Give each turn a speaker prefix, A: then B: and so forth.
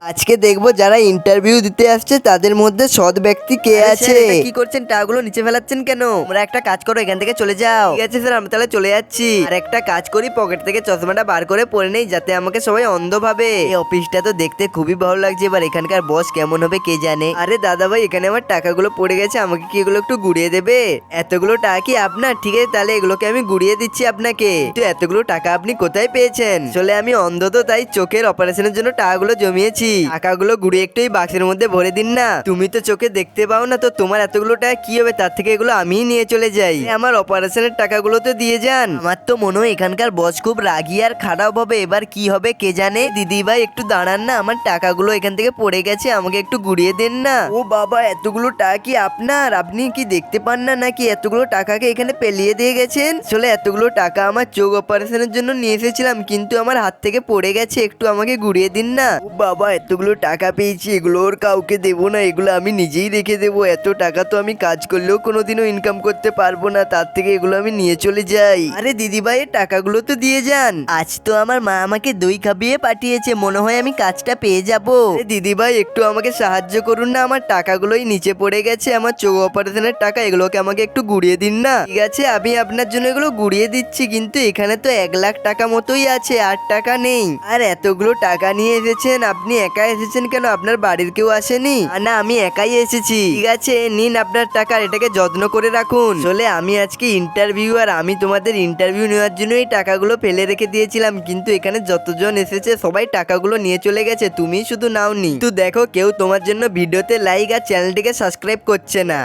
A: আজকে দেখবো যারা ইন্টারভিউ দিতে আসছে তাদের মধ্যে সৎ ব্যক্তি কে আছে।
B: কি করছেন? টাকাগুলো নিচে ফেলাচ্ছেন কেন? তোমরা একটা কাজ করো, এখান থেকে চলে যাও। ঠিক আছে স্যার, আমি তাহলে চলে যাচ্ছি। আর একটা কাজ করি, পকেট থেকে চশমাটা বার করে পরে নেই, যাতে আমাকে সবাই অন্ধ ভাবে। এই অফিসটা তো দেখতে খুবই ভালো লাগছে, এবার এখানকার বস কেমন হবে কে জানে। আরে দাদা ভাই, এখানে আমার টাকাগুলো পড়ে গেছে, আমাকে কি এগুলো একটু গুড়িয়ে দেবে? এতগুলো টাকা কি আপনার? ঠিক আছে, তাহলে এগুলোকে আমি গুড়িয়ে দিচ্ছি আপনাকে। তো এতগুলো টাকা আপনি কোথায় পেয়েছেন? আসলে আমি অন্ধ, তো তাই চোখের অপারেশনের জন্য টাকাগুলো জমিয়েছি। টাকাগুলো গুড়িয়ে একটু এই বাক্সের মধ্যে ভরে দিন না। তুমি তো চোখে দেখতে পাও না, তো তোমার এতগুলো টাকা কি হবে? তার থেকে এগুলো আমিই নিয়ে চলে যাই। আমার অপারেশনের টাকাগুলো তো দিয়ে যান। আমার তো মনে হয় এখানকার বস খুব রাগী আর খারাপ হবে, এবার কি হবে কে জানে। দিদি ভাই একটু দাঁড়ান না, আমার টাকাগুলো এখান থেকে পড়ে গেছে, আমাকে একটু গুড়িয়ে দেন না। ও বাবা, এতগুলো টাকা কি আপনার? আপনি কি দেখতে পান না নাকি এতগুলো টাকাকে এখানে পেলিয়ে দিয়ে গেছেন? আসলে এতগুলো টাকা আমার চোখ অপারেশনের জন্য নিয়ে এসেছিলাম, কিন্তু আমার হাত থেকে পড়ে গেছে, একটু আমাকে গুড়িয়ে দিন না। ও বাবা, এতগুলো টাকা পেয়েছি, এগুলো ওর কাউকে দেবো না, এগুলো আমি নিজেই রেখে দেবো। এত টাকা তো আমি কাজ করলেও কোনোদিনও ইনকাম করতে পারবো না, তার থেকে এগুলো আমি নিয়ে চলে যাই। আরে দিদি ভাই, টাকাগুলো তো দিয়ে যান। আজ তো আমার মা আমাকে দই খাবিয়ে পাঠিয়েছে, মনে হয় আমি কাজটা পেয়ে যাবো। দিদি ভাই, একটু আমাকে সাহায্য করুন না, আমার টাকাগুলোই নিচে পড়ে গেছে, আমার চোখ অপারেশনের টাকা, এগুলোকে আমাকে একটু গুড়িয়ে দিন না। ঠিক আছে, আমি আপনার জন্য এগুলো গুড়িয়ে দিচ্ছি, কিন্তু এখানে তো 1 লাখ টাকা মতোই আছে, আর টাকা নেই। আর এতগুলো টাকা নিয়ে এসেছেন, আপনি একা এসেছেন কেন? আপনার বাড়ির কেউ আসেনি? না, আমি একাই এসেছি। ঠিক আছে, নিন আপনার টাকা, এটাকে যত্ন করে রাখুন। আসলে আমি আজকে ইন্টারভিউ, আর আমি তোমাদের ইন্টারভিউ নেওয়ার জন্য এই টাকাগুলো ফেলে রেখে দিয়েছিলাম, কিন্তু এখানে যতজন এসেছে সবাই টাকাগুলো নিয়ে চলে গেছে, তুমি শুধু নাওনি। তো দেখো, কেউ তোমার জন্য ভিডিওতে লাইক আর চ্যানেলটিকে সাবস্ক্রাইব করছে না।